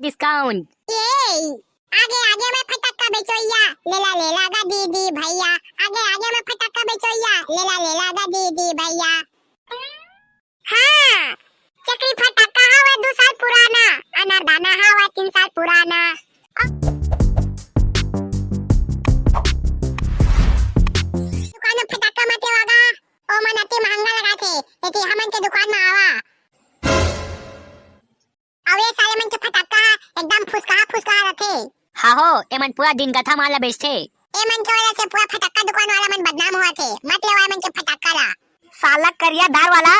Discount. ये आगे आगे में फटाका बेचोइया लेला गा दीदी भैया, आगे आगे में फटाका बेचोइया लेला गा दीदी भैया। हाँ, चक्री फटाका हवा 2 साल पुराना, अनारदाना हवा 3 साल पुराना। दुकान में फटाका मत लेवागा, ओ मन अति महंगा लगा थे, लेकिन हमन के दुकान में आवा। अवे साले मन के फटाका एकदम फुसका रथे। हाँ हो, एमन पूरा दिन गथा माला बेचते। ए मन के वजह से पूरा फटाका दुकान वाला मन बदनाम हुआ थे। मत लेवा मन के फटाका ला। साला करिया धार वाला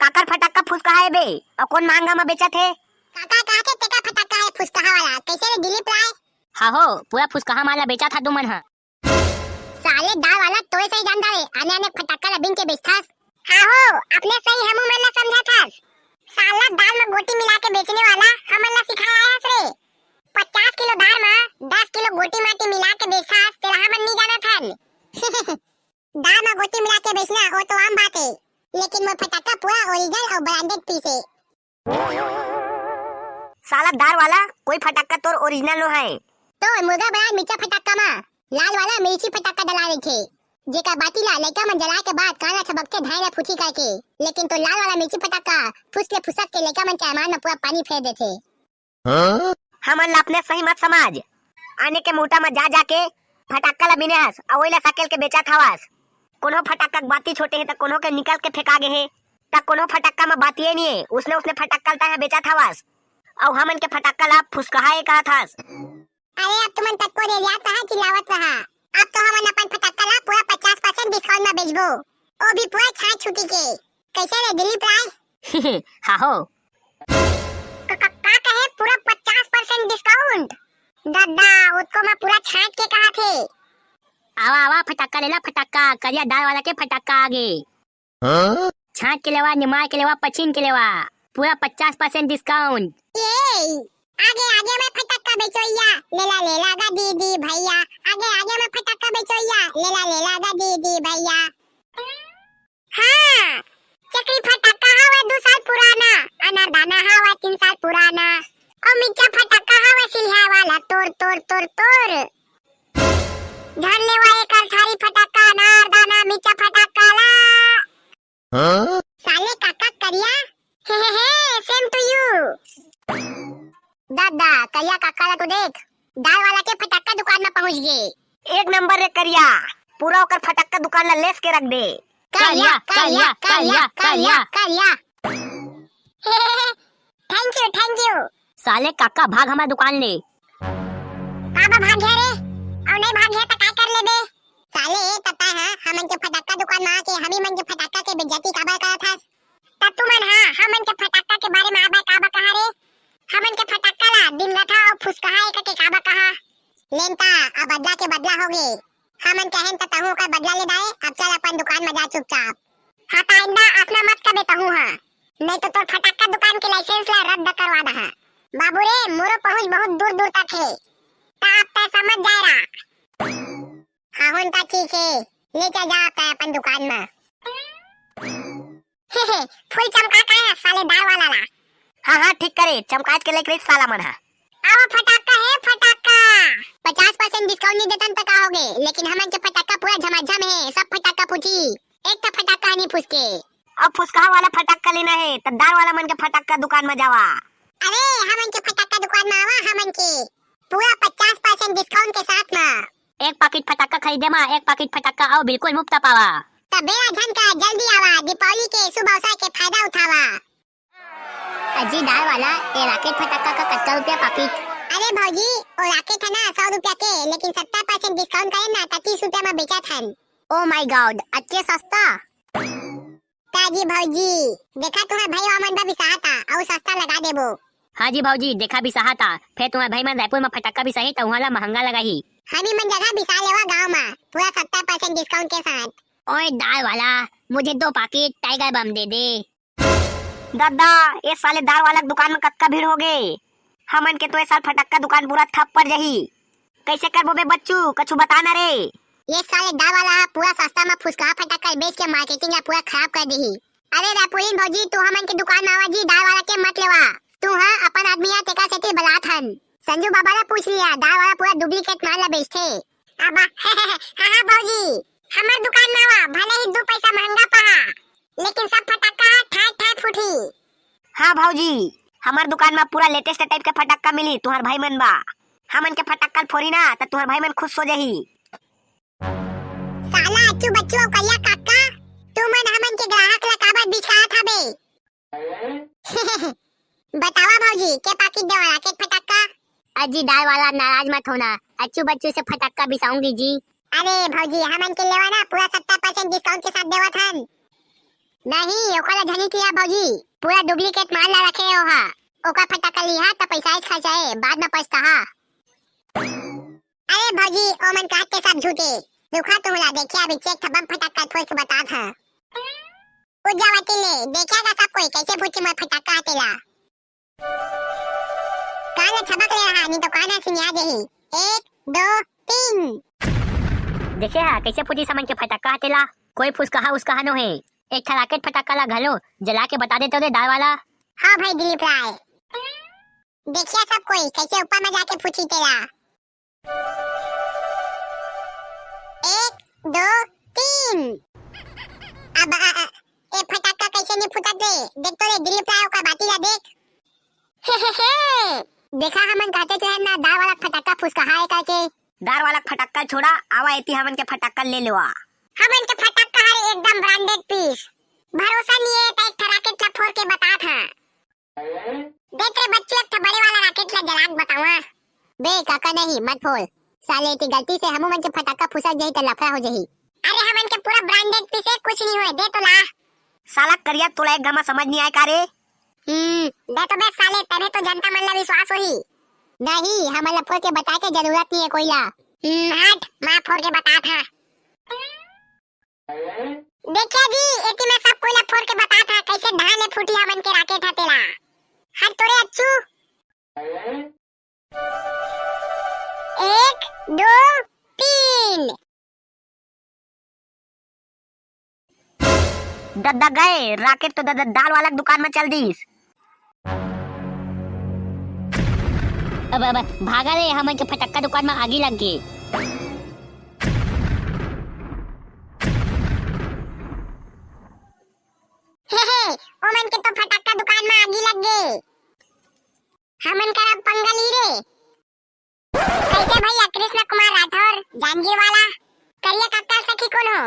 काकर फटाका फुसका है बे, और कौन महंगा में बेचा थे? काका कहा थे तेका फटाका है फुसका वाला, कैसे रे दिलीप राय? हाँ हो, पूरा फुसका माला बेचा था तुमन हा। साले दाल वाला तोय सही जानता रे, आने आने फटाका ला बिन के बेचथास। हाँ हो, अपने सही हमू मन ला समझा थास। साला दाल में गोटी मिला के बेचने वाला हमन ला सिखाया है रे। 50 किलो दाल में 10 किलो गोटी माटी मिला के बेचथास, तेरा हमन नहीं जाना थन। दाल में गोटी मिला के बेचना वो तो आम बात है, लेकिन वो फटाका पूरा ओरिजिनल और ब्रांडेड पीस है। साला दार वाला कोई फटाका तोर ओरिजिनल नो है। तो मुर्गा बना मिर्चा फटाका में लाल वाला मिर्ची फटाका डला रखे, जेका बातीला लइका मन जलाए के बाद काला छबकते धायला फुची करके, लेकिन तो लाल वाला मिर्ची फटाका फुसके फुसक के लइका मन के आमान में पूरा पानी फेर देथे। हमन ला अपने सही मत समझ, आने के मोटा में जा के फटाका ला बिने हस और ओइला सकेल के बेचा थावास। कोनो फटाका के बाती छोटे है त कोनो के निकल के फेंका गे है, त कोनो फटाका में बाती नहीं है, उसने फटाका ता है बेचा थावास, और हमन के फटाका ला फुसकाए कहा थास। अरे अब तुमन तक को रेलिया कहा चिल्लावत रहा। अब तो हमन अपन फटाका ला पूरा 50% डिस्काउंट में बेचबो, ओ भी पूरा छाट छुटी के। कैसे रे दिलीप राय? हाँ हो, का कहे पूरा 50% डिस्काउंट? दादा उसको मैं पूरा छाट के कहा थे। आवा आवा फटाका लेला, फटाका करिया दाल वाला के फटाका आगे। छाट के लेवा, निमाय के लेवा, पचीन के लेवा, पूरा 50% डिस्काउंट। ये आगे आगे में फटाका बेचोइया लेला गा दीदी भैया, आगे आगे में फटाका बेचोइया लेला गा दीदी भैया। हाँ, चक्री फटाका हवा 2 साल पुराना, अनारदाना हवा 3 साल पुराना, और मिर्चा फटाका हवा सिल्हा वाला तोर धर लेवा एक अर्थारी फटाका, अनारदाना मिर्चा फटाका ला। साले काका करिया हे सेम टू यू। दादा करिया काका ला तो देख, दाल वाला के फटाका दुकान में पहुंच गए। एक नंबर रे करिया, पूरा ओकर फटाका दुकान ला लेस के रख दे। करिया करिया करिया करिया करिया। Thank you. साले काका भाग हमारे दुकान ले। काबा भाग गया रे, और नहीं भाग गया तो काय कर लेबे? साले पता है हमन के फटाका दुकान में आके हमी मन के फटाका के बेइज्जती काबा करा थास। त तू मन हां हमन के फटाका के बारे में आबा काबा कहा रे? हमन के फटाका ला दिन रथा और फुसकाए के काबा कहा। लेनता अब बदला के बदला हो गए, हमन कहन त तहु का बदला ले दाए। अब चल अपन दुकान में जा चुपचाप। हां ता इंदा अपना मत कबे तहु हां, नहीं तो तोर फटाका दुकान के लाइसेंस ला रद्द करवा दहा। बाबू रे मोरो पहुंच बहुत दूर दूर तक है, ता अब तय समझ जाएरा। हाँ होता ठीक है, ले जा आता है अपन दुकान में। फुल चमका का है साले दाल वाला ला। हाँ ठीक करे, चमकाज के लेकर साला मन हा। आओ फटाका है फटाका, 50% डिस्काउंट नहीं देतन तक आओगे, लेकिन हमन के फटाका पूरा झमाझम है, सब फटाका फूटी, एक तो फटाका नहीं फुसके। अब फुसका वाला फटाका लेना है तो दाल वाला मन के फटाका दुकान में जावा। अरे हमन के फटाका दुकान में आवा, हमन के पूरा 50% डिस्काउंट के साथ में। एक पैकेट फटाका खरीदे मा एक पैकेट फटाका आओ बिल्कुल मुफ्त पावा। बेड़ा झनका जल्दी आवा, दीपावली के शुभ अवसर के फायदा उठावा। अजी दाल वाला ये रॉकेट फटाका का कितना रुपया पैकेट? अरे भौजी वो रॉकेट है ना 100 रुपया के, लेकिन 70% डिस्काउंट करे ना 30 रुपया में बेचा था। ओ माय गॉड, अच्छे सस्ता। ताजी भौजी देखा तुम्हारे भाई वामन भी सहाता और सस्ता लगा देबो। हाँ जी भौजी देखा भी सहाता, फिर तुम्हारे भाई मन रायपुर में फटाका भी सही तो वहाँ महंगा लगा ही। हमी मन जगह बिसा लेवा गांव में पूरा 70% डिस्काउंट के साथ। ओए दाल वाला मुझे 2 पैकेट टाइगर बम दे दे। दादा ये साले दाल वाला दुकान में कत्का भीड़ हो गए, हमन के तो ये साल फटाका दुकान पूरा ठप पड़ जही, कैसे करबो बे बच्चू कछु बता ना रे। ये साले दाल वाला पूरा सस्ता में फुसका फटाका बेच के मार्केटिंग ला पूरा खराब कर दी। अरे रायपुरीन भौजी तू हमन के दुकान में आवा जी, दाल वाला के मत लेवा। तू हां अपन आदमी या तेका सेती बलात हन। संजू बाबा ने पूछ लिया, दाल वाला पूरा डुप्लीकेट माल ला बेचते। अब हाँ भौजी, हमार दुकान में आवा, भले ही 2 पैसा महंगा पहा, लेकिन सब फटाका ठाय ठाय फूटी। हाँ भौजी, हमार दुकान में पूरा लेटेस्ट टाइप के फटाका मिली। तुहार भाई मन बा, हमन के फटाका फोड़ी ना तो तुहार भाई मन खुश हो जाही। साला अच्चू बच्चू और करिया काका, तू मन हमन के ग्राहक ला काबर बिछात हबे? बतावा भौजी, के पाकिट देवाला के फटाका? अजी दाल वाला नाराज मत होना, अच्चू बच्चू से फटाका बिसाऊंगी जी। अरे भौजी, हमन के लेवा ना पूरा 70% डिस्काउंट के साथ देवत हन। नहीं, ओकरा धनी किया भौजी, पूरा डुप्लीकेट माल ला रखे हो हा। ओका फटाका लिहा त पैसा खर्चाए, बाद में पछताहा। अरे भौजी, ओमन काट के सब झूठे। दुखा तुमला देखिए, अभी चेक थबम फटाका फोड़ के बता था। उजावती ले देखेगा सब कोई कैसे फूटी में फटाका आतेला। कान छबक ले रहा, नहीं तो काना सिनिया जही। 1 2 3। देखे हा कैसे फूटी समन के फटाका आतेला। कोई फुसकहा उसकहा नो है। एक था रॉकेट फटाका ला घलो जला के बता देते रे दाल वाला। हाँ भाई दिलीप राय, देखिए सब कोई कैसे ऊपर में जाके फूटी तेला। 1 2 3। अब ए फटाका कैसे नहीं फूटत रे? देख तो रे दिलीप राय का बाती ला देख। देखा हमन कहते थे ना दाल वाला फटाका फुसकहा है करके। दाल वाला फटाका छोड़ा, आवा एती हमन के फटाका ले लेवा। हमन के फटाका है एकदम ब्रांडेड पीस। भरोसा नहीं है तो एक रॉकेट ला फोड़ के बता था। देख रे बच्चे, एक बड़े वाला रॉकेट ला जला के बतावा। बे काका नहीं मत फोड़, साले की गलती से हमन के फटाका फुसक जाई त लफड़ा हो जाही। अरे हमन के पूरा ब्रांडेड पीस है, कुछ नहीं होए, दे तो ला। साला करिया तोला एक घमा समझ नहीं आए का रे। दे तो बे साले, तबे तो जनता मन ला विश्वास होही। नहीं, हमन ला फोड़ के बताए के जरूरत नहीं है कोई ला। हट, मैं फोड़ के बता था। देखिए जी, एती में सब कोई ला फोड़ के बता था कैसे ढाले फूटी हमन के रॉकेट हतेला। हट तोरे अच्छू। 1 2 3। दद्दा गए रॉकेट तो दद्दा दाल वाला दुकान में चल दीस। अब भागा रे, हमन के फटक्का दुकान में आगी लग गई। ओमन के तो फटाका दुकान में आगी लग गई। हमन करा पंगा ली रे। कैसे भैया? कृष्ण कुमार राठौर, जांगीर वाला, करिया काका सखी कौन हो?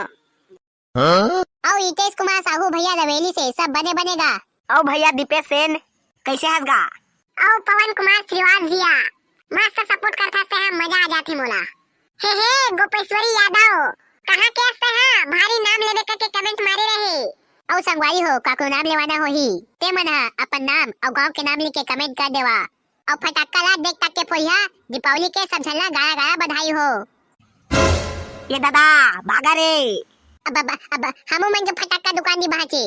और हितेश कुमार साहू भैया रवेली से सब बने बनेगा। और भैया दीपेश सेन कैसे हंसगा। और पवन कुमार श्रीवास्तव मस्त सपोर्ट करता से हम मजा आ जाती मोला। हे गोपेश्वरी यादव कहाँ के हंसते हैं? भारी नाम लेवे करके कमेंट मारे रहे। और संगवारी हो काको नाम लेवाना होही ते मन अपन नाम और गांव के नाम लिख के कमेंट कर देवा। और फटाका ला देख तक के फोड़िया। दीपावली के सब झल्ला गाया गाया बधाई हो। ये दादा भागा रे। अब हमू मन के फटाका दुकान दी बाचे।